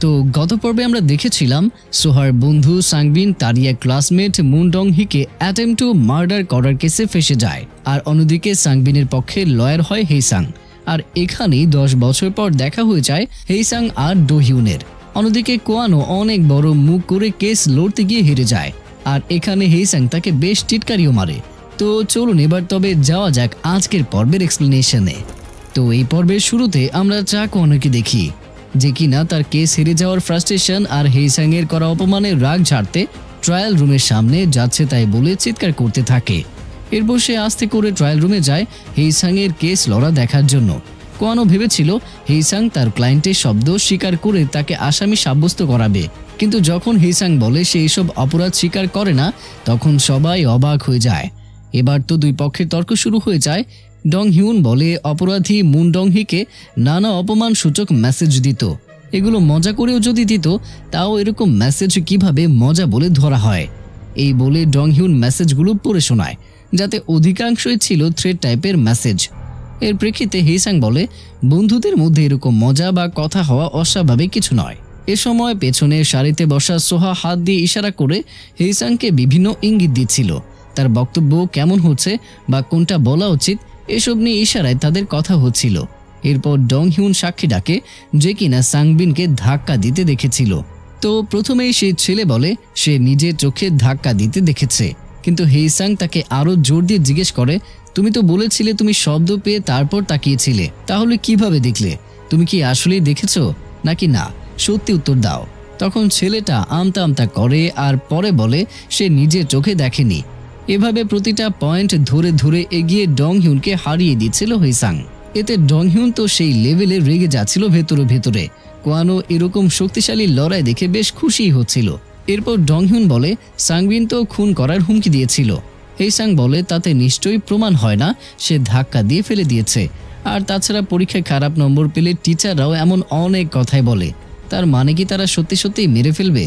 তো গত পর্বে আমরা দেখেছিলাম সোহার বন্ধু সাংবিন তার এক ক্লাসমেট মুন ডং হিকে অ্যাটেম্প টু মার্ডার করার কেসে ফেসে যায়, আর অন্যদিকে সাংবিনের পক্ষে লয়ার হয় হেইসাং। আর এখানেই 10 বছর পর দেখা হয়ে যায় হেইসাং আর ডোহিউনের। অন্যদিকে কোয়ানো অনেক বড় মুখ করে কেস লড়তে গিয়ে হেরে যায়, আর এখানে হেইসাং তাকে বেশ টিটকারিও মারে। তো চলুন এবার তবে যাওয়া যাক আজকের পর্বের এক্সপ্লেনেশনে। তো এই পর্বের শুরুতে আমরা চা কোয়ানোকে দেখি, যে কিনা তার কেস হেরে যাওয়ার ফ্রাস্ট্রেশন আর হেইসাং এর করা অপমানের রাগ ঝাড়তে ট্রায়াল রুমের সামনে যাচ্ছে তাই বলে চিৎকার করতে থাকে। এরপর সে আস্তে করে ট্রায়াল রুমে যায় হেইসাং এর কেস লড়া দেখার জন্য। কোয়ানো ভেবেছিল হেইসাং তার ক্লায়েন্টের শব্দ স্বীকার করে তাকে আসামি সাব্যস্ত করাবে, কিন্তু যখন হেইসাং বলে সে এসব অপরাধ স্বীকার করে না, তখন সবাই অবাক হয়ে যায়। এবার তো দুই পক্ষের তর্ক শুরু হয়ে যায়। ডং হিউন বলে অপরাধী মুন ডং হিকে নানা অপমান সূচক মেসেজ দিত, এগুলো মজা করেও যদি দিত তাও এরকম মেসেজ কিভাবে মজা বলে ধরা হয়। এই বলে ডং হিউন মেসেজগুলো পড়ে শোনায়, যাতে অধিকাংশই ছিল থ্রেড টাইপের মেসেজ। এর প্রেক্ষিতে হেইসাং বলে বন্ধুদের মধ্যে এরকম মজা বা কথা হওয়া অস্বাভাবিক কিছু নয়। এ সময় পেছনের সারিতে বসা সোহা হাত দিয়ে ইশারা করে হেইসাংকে বিভিন্ন ইঙ্গিত দিচ্ছিল, তার বক্তব্য কেমন হচ্ছে বা কোনটা বলা উচিত এসব নিয়ে ইশারায় তাদের কথা হচ্ছিল। এরপর ডং হিউন সাক্ষী ডাকে, যে কিনা সাংবিনকে ধাক্কা দিতে দেখেছিল। তো প্রথমেই সে ছেলে বলে সে নিজের চোখে ধাক্কা দিতে দেখেছে, কিন্তু হেইসাং তাকে আরো জোর দিয়ে জিজ্ঞেস করে, তুমি তো বলেছিলে তুমি শব্দ পেয়ে তারপর তাকিয়েছিলে, তাহলে কিভাবে দেখলে? তুমি কি আসলেই দেখেছো নাকি না? সত্যি উত্তর দাও। তখন ছেলেটা আমতা আমতা করে আর পরে বলে সে নিজের চোখে দেখেনি। এভাবে প্রতিটা পয়েন্ট ধরে ধরে এগিয়ে ডং হিউনকে হারিয়ে দিচ্ছিল হেইসাং। এতে ডং হিউন তো সেই লেভেলে রেগে যাচ্ছিল ভেতরে ভেতরে। কোয়ানো এরকম শক্তিশালী লড়াই দেখে বেশ খুশি হচ্ছিল। এরপর ডং হিউন বলে সাংবিন তো খুন করার হুমকি দিয়েছিল। হেইসাং বলে তাতে নিশ্চয়ই প্রমাণ হয় না সে ধাক্কা দিয়ে ফেলে দিয়েছে, আর তাছাড়া পরীক্ষায় খারাপ নম্বর পেলে টিচাররাও এমন অনেক কথাই বলে, তার মানে কি তারা সত্যি সত্যি মেরে ফেলবে?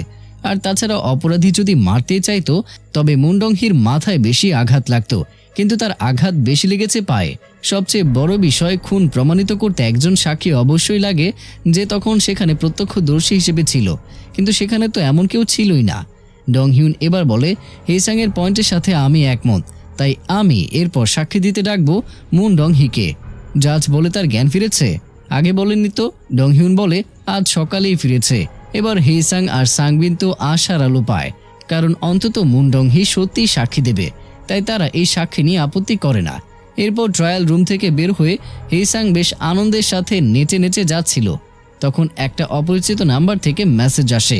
আর তাছাড়া অপরাধী যদি মারতে চাইতো তবে মুন ডং হির মাথায় বেশি আঘাত লাগতো, কিন্তু তার আঘাত বেশি লেগেছে পায়ে। সবচেয়ে বড় বিষয়, খুন প্রমাণিত করতে একজন সাক্ষী অবশ্যই লাগে, যে তখন সেখানে প্রত্যক্ষদর্শী হিসেবে ছিল, কিন্তু সেখানে তো এমন কেউ ছিলই না। ডং হিউন এবার বলে হেইসাং এর পয়েন্টের সাথে আমি একমত, তাই আমি এরপর সাক্ষী দিতে ডাকবো মুন ডং হিকে। জাজ বলে তার জ্ঞান ফিরেছে? আগে বলেননি তো। ডং হিউন বলে আজ সকালেই ফিরেছে। এবার হেইসাং আর সাংবিন তো আশার আলো পায়, কারণ অন্তত মুন ডং হি সত্যিই সাক্ষী দেবে, তাই তারা এই সাক্ষী নিয়ে আপত্তি করে না। এরপর ট্রায়াল রুম থেকে বের হয়ে হেইসাং বেশ আনন্দের সাথে নেচে নেচে যাচ্ছিল। তখন একটা অপরিচিত নাম্বার থেকে মেসেজ আসে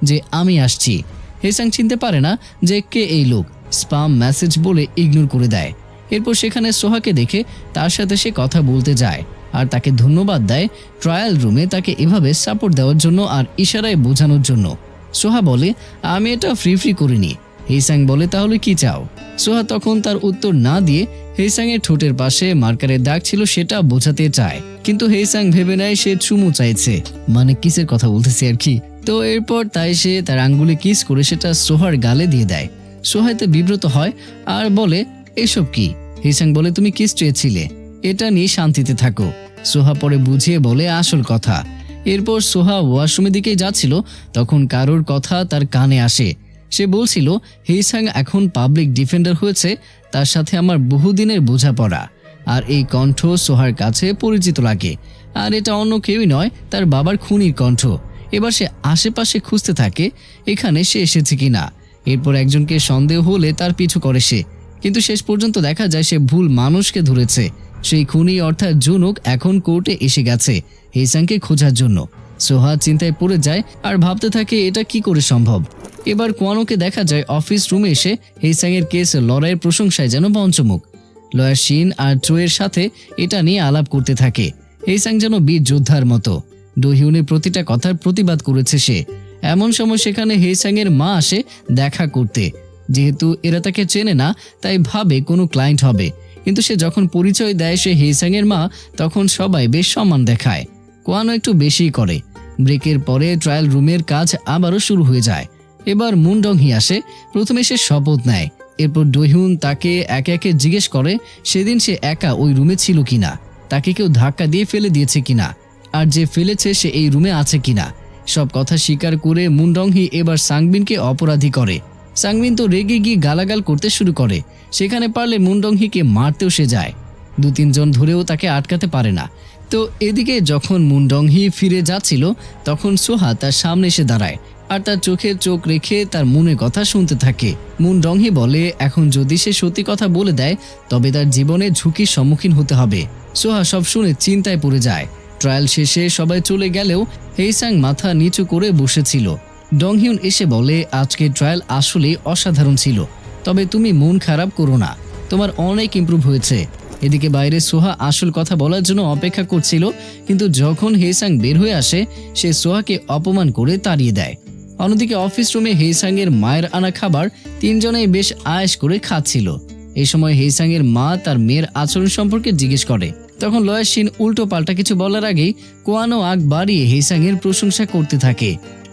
যে আমি আসছি। হেইসাং চিনতে পারে না যে কে এই লোক, স্পাম মেসেজ বলে ইগনোর করে দেয়। এরপর সেখানে সোহাকে দেখে তার সাথে সে কথা বলতে যায় আর তাকে ধন্যবাদ দেয় ট্রায়াল রুমে তাকে এভাবে সাপোর্ট দেওয়ার জন্য আর ইশারায় বোঝানোর জন্য। সোহা বলে আমি এটা ফ্রি করিনি। হেইসাং বলে তাহলে কি চাও? সোহা তখন তার উত্তর না দিয়ে হেইসাং এর ঠোঁটের পাশে মার্কারের দাগ ছিল সেটা বোঝাতে চায়, কিন্তু হেইসাং ভেবে নেয় সে চুমু চাইছে, মানে কিসের কথা বলতেছে আর কি। তো এরপর তাই সে তার আঙ্গুলে কিস করে সেটা সোহার গালে দিয়ে দেয়। সোহা এতে বিব্রত হয় আর বলে এসব কি? হেইসাং বলে তুমি কিস চেয়েছিলে, এটা নিয়ে শান্তিতে থাকো। সোহা পরে বুঝিয়ে বলে আসল কথা। এরপর সোহা ওয়াশরুমের দিকে যাচ্ছিল, তখন কারোর কথা তার কানে আসে। সে বলছিল হেইসাং এখন পাবলিক ডিফেন্ডার হয়েছে, তার সাথে আমার বহুদিনের বোঝাপড়া। আর এই কণ্ঠ সোহার কাছে পরিচিত লাগে, আর এটা অন্য কেউই নয়, তার বাবার খুনির কণ্ঠ। এবার সে আশেপাশে খুঁজতে থাকে এখানে সে এসেছে কিনা। এরপর একজনকে সন্দেহ হলে তার পিছু করে সে, কিন্তু শেষ পর্যন্ত দেখা যায় সে ভুল মানুষকে ধরেছে। সেই খুনি অর্থাৎ জুনুক এখন কোর্টে এসে গেছে হেইসাংকে খোঁজার জন্য। সোহা চিন্তায় পড়ে যায় আর ভাবতে থাকে এটা কি করে সম্ভব। এবার কোয়ানোকে দেখা যায় অফিস রুমে এসে হেইসাং এর কেস লড়াইয়ের প্রশংসায় যেন পঞ্চমুখ। লয়ার শিন আর ট্রোয়ের সাথে এটা নিয়ে আলাপ করতে থাকে। হেইসাং যেন বীর যোদ্ধার মতো ডোহিউনের প্রতিটা কথার প্রতিবাদ করেছে সে। এমন সময় সেখানে হেইসাং এর মা আসে দেখা করতে। যেহেতু এরা তাকে চেনে না তাই ভাবে কোনো ক্লায়েন্ট হবে, কিন্তু সে যখন পরিচয় দেয় সে হেইসাং এর মা, তখন সবাই বেশ সম্মান দেখায়। কোয়ানো একটু বেশিই করে। ব্রেকের পরে ট্রায়াল রুমের কাজ আবারও শুরু হয়ে যায়। এবার মুন ডং হি আসে। প্রথমে সে শপথ নেয়, এরপর ডোহিউন তাকে একে একে জিজ্ঞেস করে সেদিন সে একা ওই রুমে ছিল কিনা, তাকে কেউ ধাক্কা দিয়ে ফেলে দিয়েছে কিনা, আর যে ফেলেছে সে এই রুমে আছে কিনা। সব কথা স্বীকার করে মুন ডংহি এবার সাংবিনকে অপরাধী করে। সাংবিন তো রেগে গিয়ে গালাগাল করতে শুরু করে। সেখানে পারলে মুন ডংহিকে মারতেও সে যায়। 2-3 জন ধরেও তাকে আটকাতে পারে না। তো এদিকে যখন মুন ডংহি ফিরে যাচ্ছিল তখন সোহা তার সামনে এসে দাঁড়ায় আর তার চোখে চোখ রেখে তার মনের কথা শুনতে থাকে। মুন ডংহি বলে এখন যদি সে সত্যি কথা বলে দেয় তবে তার জীবনে ঝুঁকির সম্মুখীন হতে হবে। সোহা সব শুনে চিন্তায় পড়ে যায়। ট্রায়াল শেষে সবাই চলে গেলেও হেইসাং মাথা নিচু করে বসেছিল। ডংহিউন এসে বলে আজকের ট্রায়াল আসলে অসাধারণ ছিল, তবে তুমি মন খারাপ করো না, তোমার অনেক ইমপ্রুভ হয়েছে। এদিকে বাইরে সোহা আসল কথা বলার জন্য অপেক্ষা করছিল, কিন্তু যখন হেইসাং বের হয়ে আসে সে সোহাকে অপমান করে তাড়িয়ে দেয়। অন্যদিকে অফিস রুমে হেইসাং এর মায়ের আনা খাবার 3 জনেই বেশ আয়েশ করে খাচ্ছিল। এই সময় হেইসাং এর মা তার মেয়ের আচরণ সম্পর্কে জিজ্ঞেস করে। তখন লয়ার শিন উল্টো পাল্টা কিছু বলার আগেই কোয়ানো আগ বাড়িয়ে হেইসাং এর প্রশংসা করতে থাকে।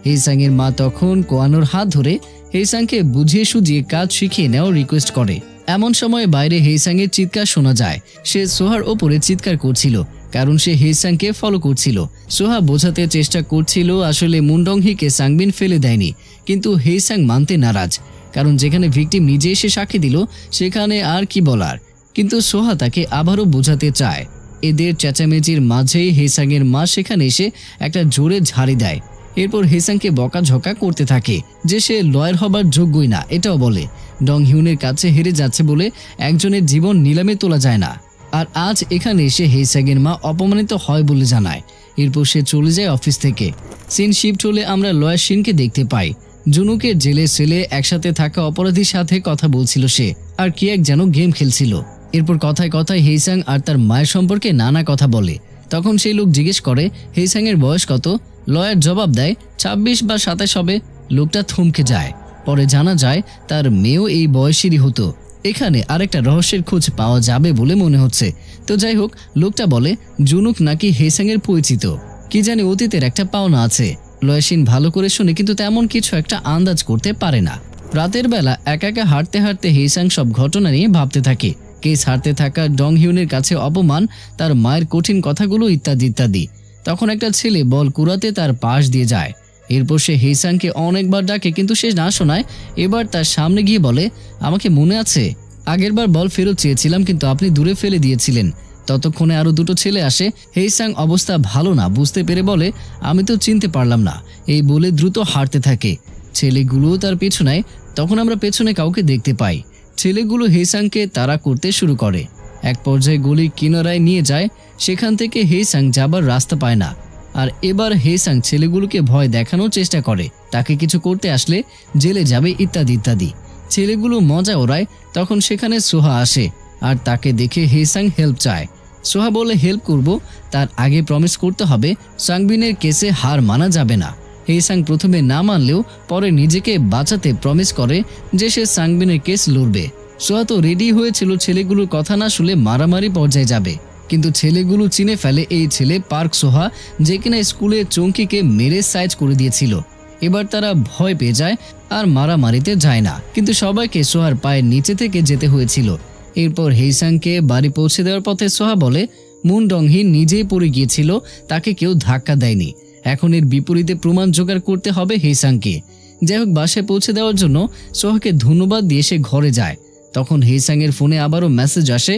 হেইসাং এর মা তখন কোয়ানোর হাত ধরে হেইসাংকে বুঝিয়ে সুঝিয়ে কাজ শিখিয়ে নেওয়ার রিকোয়েস্ট করে। এমন সময় বাইরে হেইসাং এর চিৎকার শোনা যায়। সে সোহার ওপরে চিৎকার করছিল কারণ সে হেইসাংকে ফলো করছিল। সোহা বোঝাতে চেষ্টা করছিল আসলে মুন ডংহিকে সাংবিন ফেলে দেয়নি, কিন্তু হেইসাং মানতে নারাজ, কারণ যেখানে ভিকটিম নিজে এসে সাক্ষী দিল সেখানে আর কি বলার। কিন্তু সোহা তাকে আবারও বোঝাতে চায়। এদের চেঁচামেচির মাঝেই হেইসাং এর মা সেখানে এসে একটা জোরে ঝাড়ি দেয়। এরপর হেইসাংকে বকাঝকা করতে থাকে যে সে লয়ার হবার যোগ্যই না, এটাও বলে ডংহিউনের কাছে হেরে যাচ্ছে বলে একজনের জীবন নিলামে তোলা যায় না। আর আজ এখানে এসে হেইসাং এর মা অপমানিত হয় বলে জানায়। এরপর সে চলে যায় অফিস থেকে। সিন শিফট হলে আমরা লয়ার শিনকে দেখতে পাই। জুনুকের জেলে সেলে একসাথে থাকা অপরাধীর সাথে কথা বলছিল সে, আর কি এক যেন গেম খেলছিল। এরপর কথায় কথায় হেইসাং আর তার মায়ের সম্পর্কে নানা কথা বলে। তখন সেই লোক জিজ্ঞেস করে হেইসাং এর বয়স কত। লয়ার জবাব দেয় 26 বা 27 হবে। লোকটা থমকে যায়। পরে জানা যায় তার মেয়েও এই বয়সেরই হতো। এখানে আরেকটা রহস্যের খোঁজ পাওয়া যাবে বলে মনে হচ্ছে। তো যাই হোক, লোকটা বলে জুনুক নাকি হেইসাং এর পরিচিত, কি জানি অতীতের একটা পাওনা আছে। লয়াসিন ভালো করে শুনে কিন্তু তেমন কিছু একটা আন্দাজ করতে পারে না। রাতের বেলা একা একা হাঁটতে হাঁটতে হেইসাং সব ঘটনা নিয়ে ভাবতে থাকে। কেস হারতে থাকা ডংহিউনের কাছে অপমান, তার মায়ের কঠিন কথাগুলো ইত্যাদি ইত্যাদি। তখন একটা ছেলে বল কুড়াতে তার পাশ দিয়ে যায়। এরপর সে হেইসাংকে অনেকবার ডাকে কিন্তু সে না শোনায়। এবার তার সামনে গিয়ে বলে আমাকে মনে আছে, আগেরবার বল ফেরত চেয়েছিলাম কিন্তু আপনি দূরে ফেলে দিয়েছিলেন। ততক্ষণে আরো 2টো ছেলে আসে। হেইসাং অবস্থা ভালো না বুঝতে পেরে বলে আমি তো চিনতে পারলাম না, এই বলে দ্রুত হাঁটতে থাকে। ছেলেগুলো তার পেছনে। তখন আমরা পেছনে কাউকে দেখতে পাই। ছেলেগুলো হেইসাংকে তাড়া করতে শুরু করে। এক পর্যায়ে গলির কিনারায় নিয়ে যায়। সেখান থেকে হেইসাং যাবার রাস্তা পায় না। আর এবার হেইসাং ছেলেগুলোকে ভয় দেখানোর চেষ্টা করে, তাকে কিছু করতে আসলে জেলে যাবে ইত্যাদি ইত্যাদি। ছেলেগুলো মজা ওড়ায়। তখন সেখানে সোহা আসে আর তাকে দেখে হেইসাং হেল্প চায়। সোহা বলে হেল্প করব, তার আগে প্রমিস করতে হবে সাংবিনের কেসে হার মানা যাবে না। হেইসাং প্রথমে না মানলেও পরে নিজেকে বাঁচাতে প্রমিস করে যে সে সাংবিনের কেস লড়বে। সোহা তো রেডি হয়েছিল ছেলেগুলোর কথা না শুনে মারামারি পর্যায়ে যাবে, কিন্তু ছেলেগুলো চিনে ফেলে এই ছেলে পার্ক সোহা, যে কিনা স্কুলে চঙ্কিকে মেরে সাইজ করে দিয়েছিল। এবার তারা ভয় পেয়ে যায় আর মারামারিতে যায় না, কিন্তু সবাইকে সোহার পায়ের নিচে থেকে যেতে হয়েছিল। এরপর হেইসাংকে বাড়ি পৌঁছে দেওয়ার পথে সোহা বলে মুন ডংহি নিজেই পড়ে গিয়েছিল, তাকে কেউ ধাক্কা দেয়নি। এখন এর বিপরীতে প্রমাণ জোগাড় করতে হবে হেইসাংকে। যাই হোক, বাসায় পৌঁছে দেওয়ার জন্য সোহাকে ধন্যবাদ দিয়ে সে ঘরে যায়। তখন হেইসাং এর ফোনে আবারও মেসেজ আসে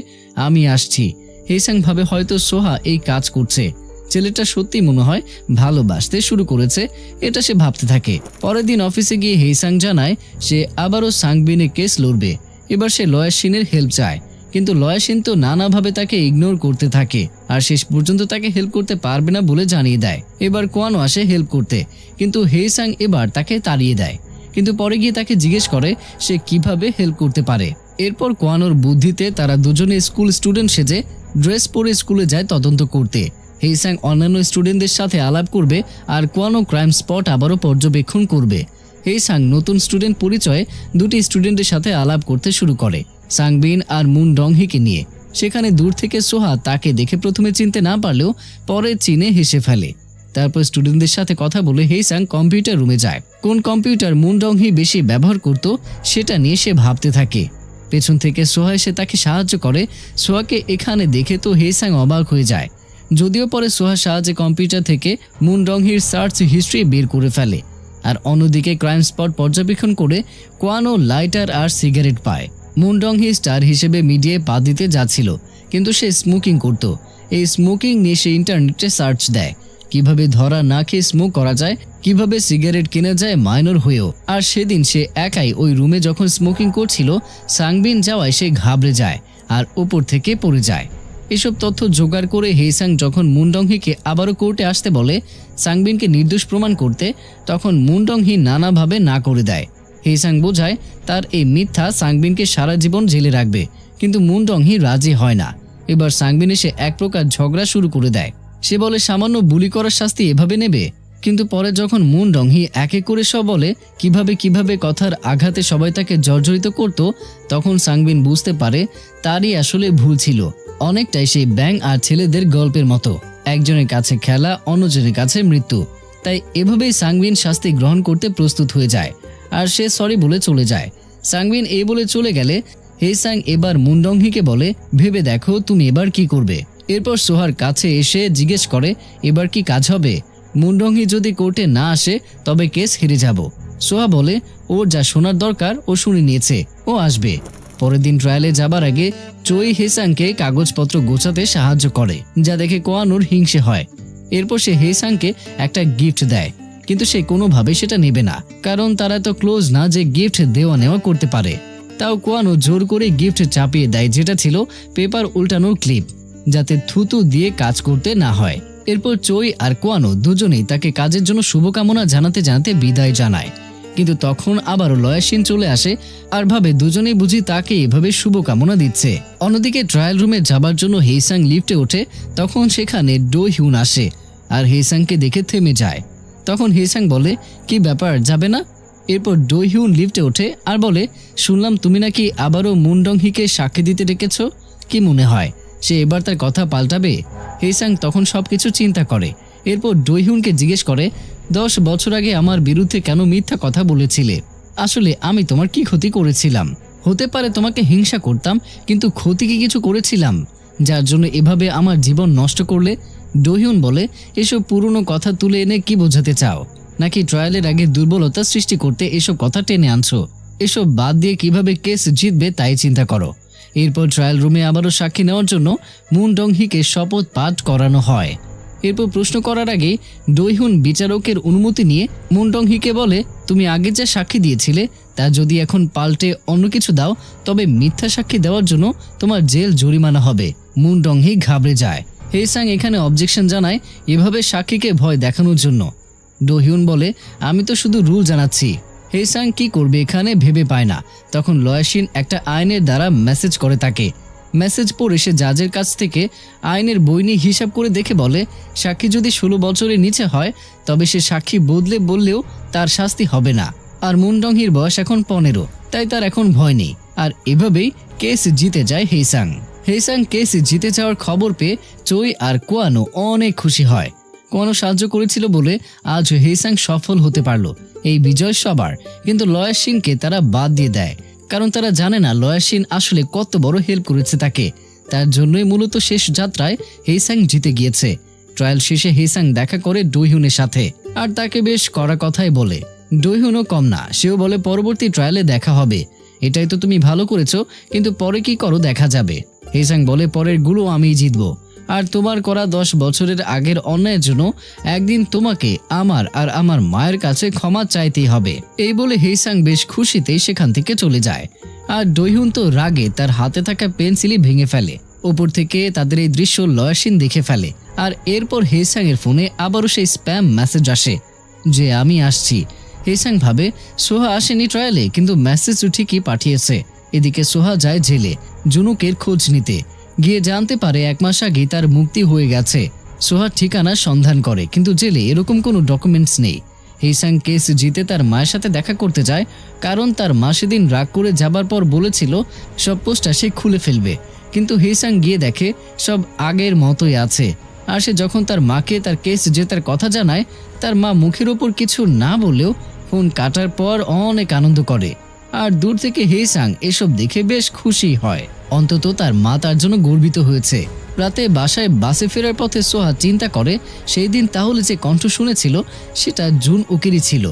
আমি আসছি। হেইসাং ভাবে হয়তো সোহা এই কাজ করছে। ছেলেটা সত্যি মনে হয় ভালোবাসতে শুরু করেছে, এটা সে ভাবতে থাকে। পরের দিন অফিসে গিয়ে হেইসাং জানায় সে আবারও সাংবিনের কেস লড়বে। এবার সে লয়ার শিনের হেল্প চায়, কিন্তু লয়ার শিন তো নানাভাবে তাকে ইগনোর করতে থাকে আর শেষ পর্যন্ত তাকে হেল্প করতে পারবে না বলে জানিয়ে দেয়। এবার কোয়ানো আসে হেল্প করতে, কিন্তু হেইসাং এবার তাকে তাড়িয়ে দেয়। কিন্তু পরে গিয়ে তাকে জিজ্ঞেস করে সে কিভাবে হেল্প করতে পারে। এরপর কোয়ানোর বুদ্ধিতে তারা দুজনে স্কুল স্টুডেন্ট সেজে ড্রেস পরে স্কুলে যায় তদন্ত করতে। হেইসাং অন্যান্য স্টুডেন্টদের সাথে আলাপ করবে আর কোয়ানো ক্রাইম স্পট আবারও পর্যবেক্ষণ করবে। হেইসাং নতুন স্টুডেন্ট পরিচয়ে 2টি স্টুডেন্টের সাথে আলাপ করতে শুরু করে, সাংবিন আর মুন ডংহিকে নিয়ে। সেখানে দূর থেকে সোহা তাকে দেখে প্রথমে চিনতে না পারলেও পরে চিনে হেসে ফেলে। তারপর স্টুডেন্টদের সাথে কথা বলে হেইসাং কম্পিউটার রুমে যায়। কোন কম্পিউটার মুন ডংহি বেশি ব্যবহার করত সেটা নিয়ে সে ভাবতে থাকে। পেছন থেকে সোহা এসে তাকে সাহায্য করে। সোহাকে এখানে দেখে তো হেইসাং অবাক হয়ে যায়। যদিও পরে সোহা সাহায্যে কম্পিউটার থেকে মুন ডংহির সার্চ হিস্ট্রি বের করে ফেলে। আর অন্যদিকে ক্রাইম স্পট পর্যবেক্ষণ করে কোয়ানো লাইটার আর সিগারেট পায়। মুন ডংহি স্টার হিসেবে মিডিয়ায় পা দিতে যাচ্ছিল, কিন্তু সে স্মোকিং করত। এই স্মোকিং নিয়ে সে ইন্টারনেটে সার্চ দেয়, কিভাবে ধরা না খেয়ে স্মোক করা যায়, কিভাবে সিগারেট কেনা যায় মাইনর হয়েও। আর সেদিন সে একাই ওই রুমে যখন স্মোকিং করছিল, সাংবিন যাওয়ায় সে ঘাবড়ে যায় আর উপর থেকে পড়ে যায়। এসব তথ্য জোগাড় করে হেইসাং যখন মুন ডংহিকে আবারও কোর্টে আসতে বলে সাংবিনকে নির্দোষ প্রমাণ করতে, তখন মুন ডংহি নানাভাবে না করে দেয়। হেইসাং বোঝায় তার এই মিথ্যা সাংবিনকে সারা জীবন জেলে রাখবে, কিন্তু মুন ডংহি রাজি হয় না। এবার সাংবিন এসে এক প্রকার ঝগড়া শুরু করে দেয়। সে বলে সামান্য বুলি করার শাস্তি এভাবে নেবে। কিন্তু পরে যখন মুন ডংহি একে করে সব বলে কিভাবে কথার আঘাতে সবাই তাকে জর্জরিত করত, তখন সাংবিন বুঝতে পারে তারই আসলে ভুল ছিল। অনেকটাই সেই ব্যাং আর ছেলেদের গল্পের মতো, একজনের কাছে খেলা, অন্যজনের কাছে মৃত্যু। তাই এভাবেই সাংবিন শাস্তি গ্রহণ করতে প্রস্তুত হয়ে যায় আর সে সরি বলে চলে যায়। সাংবিন এই বলে চলে গেলে হেইসাং এবার মুন ডংহিকে বলে, ভেবে দেখো তুমি এবার কি করবে। এরপর সোহার কাছে এসে জিজ্ঞেস করে এবার কি কাজ হবে। মুন ডংহি যদি কোর্টে না আসে তবে কেস হেরে যাব। সোহা বলে ওর যা শোনার দরকার ও শুনে নিয়েছে, ও আসবে। পরের দিন ট্রায়ালে যাবার আগে চোই হেইসাংকে কাগজপত্র গোছাতে সাহায্য করে, যা দেখে কোয়ানোর হিংসে হয়। এরপর সে হেইসাংকে একটা গিফট দেয়, কিন্তু সে কোনোভাবে সেটা নেবে না, কারণ তারা এত ক্লোজ না যে গিফট দেওয়া নেওয়া করতে পারে। তাও কোয়ানো জোর করে গিফট চাপিয়ে দেয়, যেটা ছিল পেপার উল্টানোর ক্লিপ, যাতে থুতু দিয়ে কাজ করতে না হয়। এরপর চোই আর কোয়ানো দুজনেই তাকে কাজের জন্য শুভকামনা জানাতে জানাতে বিদায় জানায়। কিন্তু তখন আবারও লয়াসিন চলে আসে আর ভাবে দুজনেই বুঝি তাকে এভাবে শুভকামনা দিচ্ছে। অন্যদিকে ট্রায়াল রুমে যাবার জন্য হেইসাং লিফটে ওঠে, তখন সেখানে ডো হিউন আসে আর হেইসাংকে দেখে থেমে যায়। তখন হেইসাং বলে কি ব্যাপার, যাবে না? এরপর ডো হিউন লিফটে ওঠে আর বলে শুনলাম তুমি নাকি আবারও মুন ডংহিকে সাক্ষী দিতে ডেকেছ, কি মনে হয় সে এবার তার কথা পাল্টাবে? হেইসাং তখন সবকিছু চিন্তা করে। এরপর ডো হিউনকে জিজ্ঞেস করে 10 বছর আগে আমার বিরুদ্ধে কেন মিথ্যা কথা বলেছিলে? আসলে আমি তোমার কি ক্ষতি করেছিলাম? হতে পারে তোমাকে হিংসা করতাম, কিন্তু ক্ষতি কি কিছু করেছিলাম যার জন্য এভাবে আমার জীবন নষ্ট করলে? ডো হিউন বলে এসব পুরনো কথা তুলে এনে কি বোঝাতে চাও, নাকি ট্রায়ালের আগে দুর্বলতা সৃষ্টি করতে এসব কথা টেনে আনছো? এসব বাদ দিয়ে কিভাবে কেস জিতবে তাই চিন্তা করো। এরপর ট্রায়াল রুমে আবারও সাক্ষী নেওয়ার জন্য মুন ডংহিকে শপথ পাঠ করানো হয়। এরপর প্রশ্ন করার আগে ডো হিউন বিচারকের অনুমতি নিয়ে মুন ডংহিকে বলে তুমি আগে যা সাক্ষী দিয়েছিলে তা যদি এখন পাল্টে অন্য কিছু দাও তবে মিথ্যা সাক্ষী দেওয়ার জন্য তোমার জেল জরিমানা হবে। মুন ডংহি ঘাবড়ে যায়। হেইসাং এখানে অবজেকশন জানায় এভাবে সাক্ষীকে ভয় দেখানোর জন্য। ডো হিউন বলে আমি তো শুধু রুল জানাচ্ছি। হেইসাং কি করবে এখানে ভেবে পায় না। তখন লয়াসিন একটা আইনের দ্বারা মেসেজ করে তাকে। মেসেজ পড়ে সে জাজের কাছ থেকে আইনের বই নিয়ে হিসাব করে দেখে বলে সাক্ষী যদি 16 বছরের নিচে হয় তবে সে সাক্ষী বদলে বললেও তার শাস্তি হবে না। আর মুন ডংহির বয়স এখন 15, তাই তার এখন ভয় নেই। আর এভাবেই কেস জিতে যায় হেইসাং। হেইসাং কেস জিতে যাওয়ার খবর পেয়ে চোই আর কোয়ানো অনেক খুশি হয়। কোয়ানো সাহায্য করেছিল বলে আজ হেইসাং সফল হতে পারলো। এই বিজয় সবার, কিন্তু লয়াসিনকে তারা বাদ দিয়ে দেয়, কারণ তারা জানে না লয়াসিন আসলে কত বড় হেল্প করেছে তাকে। তার জন্যই মূলত শেষ যাত্রায় হেইসাং জিতে গিয়েছে। ট্রায়াল শেষে হেইসাং দেখা করে ডো হিউনের সাথে আর তাকে বেশ কড়া কথাই বলে। ডো হিউনও কম না, সেও বলে পরবর্তী ট্রায়ালে দেখা হবে, এটাই তো তুমি ভালো করেছো, কিন্তু পরে কি করো দেখা যাবে। হেইসাং বলে পরের গুলো আমিই জিতবো, আর তোমার করা 10 বছরের আগের অন্যায়ের জন্য একদিন তোমাকে আমার আর আমার মায়ের কাছে ক্ষমা চাইতেই হবে। এই বলে হেইসাং বেশ খুশিতেই সেখান থেকে চলে যায়। আর ডো হিউন তো রাগে তার হাতে থাকা পেন্সিলই ভেঙে ফেলে। ওপর থেকে তাদের এই দৃশ্য লয়াসিন দেখে ফেলে। আর এরপর হেইসাং এর ফোনে আবারও সেই স্প্যাম মেসেজ আসে যে আমি আসছি। হেইসাং ভাবে সোহা আসেনি ট্রায়ালে, কিন্তু মেসেজ ঠিকই পাঠিয়েছে। এদিকে সোহা যায় জেলে জুনুকের খোঁজ নিতে। গিয়ে জানতে পারে 1 মাস আগে তার মুক্তি হয়ে গেছে। সোহার ঠিকানা সন্ধান করে, কিন্তু জেলে এরকম কোনো ডকুমেন্টস নেই। হেইসাং কেস জিতে তার মায়ের সাথে দেখা করতে যায়, কারণ তার মা সেদিন রাগ করে যাবার পর বলেছিল সব পোস্টটা সে খুলে ফেলবে। কিন্তু হেইসাং গিয়ে দেখে সব আগের মতোই আছে। আর সে যখন তার মাকে তার কেস জেতার কথা জানায়, তার মা মুখের ওপর কিছু না বললেও ফোন কাটার পর অনেক আনন্দ করে। আর দূর থেকে হেইসাং এসব দেখে বেশ খুশি হয়, অন্তত তার মা তার জন্য গর্বিত হয়েছে। রাতে বাসায় বাসে ফেরার পথে সোহা চিন্তা করে সেই দিন তাহলে যে কণ্ঠ শুনেছিল সেটা জুন উকেরই ছিল।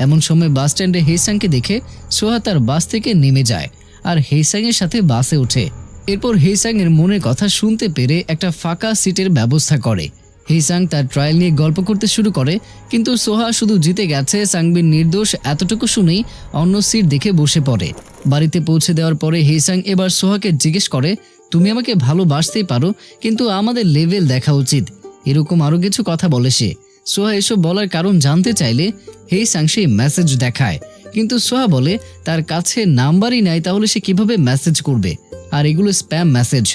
এমন সময় বাস স্ট্যান্ডে হেইসাংকে দেখে সোহা তার বাস থেকে নেমে যায় আর হেইসাংয়ের সাথে বাসে ওঠে। এরপর হেইসাংয়ের মনের কথা শুনতে পেরে একটা ফাঁকা সিটের ব্যবস্থা করে। হেইসাং তার ট্রায়াল নিয়ে গল্প করতে শুরু করে, কিন্তু সোহা শুধু জিতে গেছে সাংবিন নির্দোষ এতটুকু শুনেই অন্য সিট দেখে বসে পড়ে। বাড়িতে পৌঁছে দেওয়ার পরে হেইসাং এবার সোহাকে জিজ্ঞেস করে, তুমি আমাকে ভালোবাসতেই পারো, কিন্তু আমাদের লেভেল দেখা উচিত। এরকম আরও কিছু কথা বলে সে। সোহা এসব বলার কারণ জানতে চাইলে হেইসাং সেই মেসেজ দেখায়, কিন্তু সোহা বলে তার কাছে নাম্বারই নাই, তাহলে সে কিভাবে মেসেজ করবে, আর এগুলো স্প্যাম মেসেজ।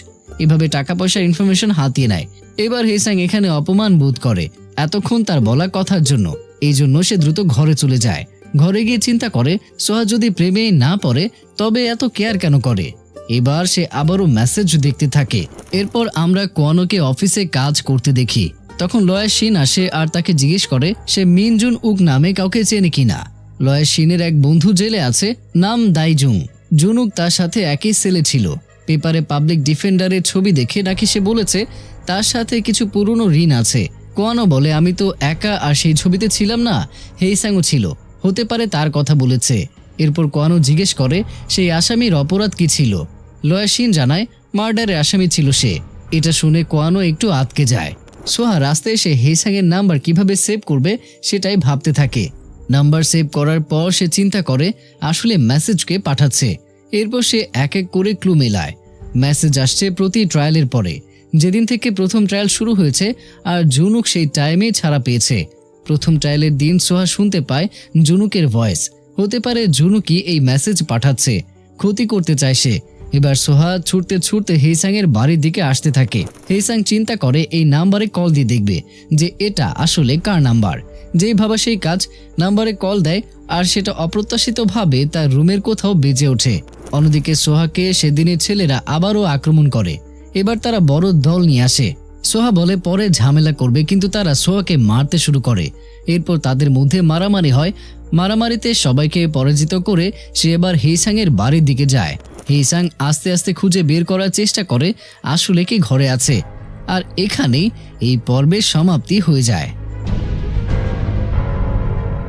এভাবে টাকা পয়সার ইনফরমেশন হাতিয়ে নেয়। এবার হেইসাং এখানে অপমান বোধ করে এতক্ষণ তার বলা কথার জন্য। এই জন্য সে দ্রুত ঘরে চলে যায়। ঘরে গিয়ে চিন্তা করে সোহা যদি প্রেমে না পড়ে তবে এত কেয়ার কেন করে। এবার সে আবারও মেসেজ দেখতে থাকে। এরপর আমরা কোয়ানোকে অফিসে কাজ করতে দেখি। তখন লয়া শিন আসে আর তাকে জিজ্ঞেস করে সে মিনজুন উক নামে কাউকে চেনে কিনা। লয়া শিনের এক বন্ধু জেলে আছে, নাম দাইজুং। জুনুক তার সাথে একই সেলে ছিল। পেপারে পাবলিক ডিফেন্ডারের ছবি দেখে নাকি সে বলেছে তার সাথে কিছু পুরনো ঋণ আছে। কোয়ানো বলে আমি তো একা আর সেই ছবিতে ছিলাম না, হেইসাংও ছিল, হতে পারে তার কথা বলেছে। এরপর কোয়ানো জিজ্ঞেস করে সেই আসামির অপরাধ কি ছিল। লয়া শিন জানায় মার্ডারের আসামি ছিল সে। এটা শুনে কোয়ানো একটু আটকে যায়। সোহা রাস্তায় এসে হেইসাংয়ের নাম্বার কিভাবে সেভ করবে সেটাই ভাবতে থাকে। নাম্বার সেভ করার পর সে চিন্তা করে আসলে মেসেজকে পাঠাচ্ছে। এরপর সে এক এক করে ক্লু মেলায়। মেসেজ আসছে প্রতি ট্রায়ালের পরে, যেদিন থেকে প্রথম ট্রায়াল শুরু হয়েছে, আর জুনুক সেই টাইমে ছাড়া পেয়েছে। প্রথম ট্রায়ালের দিন সোহা শুনতে পায় জুনুকের ভয়েস। হতে পারে জুনুকই এই মেসেজ পাঠাচ্ছে, ক্ষতি করতে চায় সে। এবার সোহা ছুটতে ছুটতে হেইসাংয়ের বাড়ির দিকে আসতে থাকে। হেইসাং চিন্তা করে এই নাম্বারে কল দিয়ে দেখবে যে এটা আসলে কার নাম্বার। যেই ভাবা সেই কাজ, নাম্বারে কল দেয় আর সেটা অপ্রত্যাশিতভাবে তার রুমের কোথাও বেজে ওঠে। অন্যদিকে সোহাকে সেদিনের ছেলেরা আবারও আক্রমণ করে। এবার তারা বড় দল নিয়ে আসে। সোহা বলে পরে ঝামেলা করবে, কিন্তু তারা সোহাকে মারতে শুরু করে। এরপর তাদের মধ্যে মারামারি হয়। মারামারিতে সবাইকে পরাজিত করে সে এবার হেইসাংয়ের বাড়ির দিকে যায়। হেইসাং আস্তে আস্তে খুঁজে বের করার চেষ্টা করে আসলে কি ঘরে আছে। আর এখানেই এই পর্বের সমাপ্তি হয়ে যায়।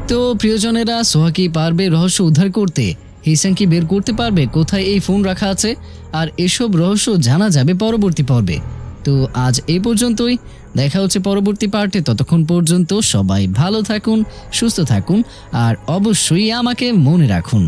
তো প্রিয়জনেরা, সোহা কি পারবে রহস্য উদ্ধার করতে? হেইসাং কি বের করতে পারবে কোথায় এই ফোন রাখা আছে? আর এসব রহস্য জানা যাবে পরবর্তী পর্বে। তো আজ এই পর্যন্তই, দেখা হচ্ছে পরবর্তী পার্টে। ততক্ষণ পর্যন্ত সবাই ভালো থাকুন, সুস্থ থাকুন, আর অবশ্যই আমাকে মনে রাখুন।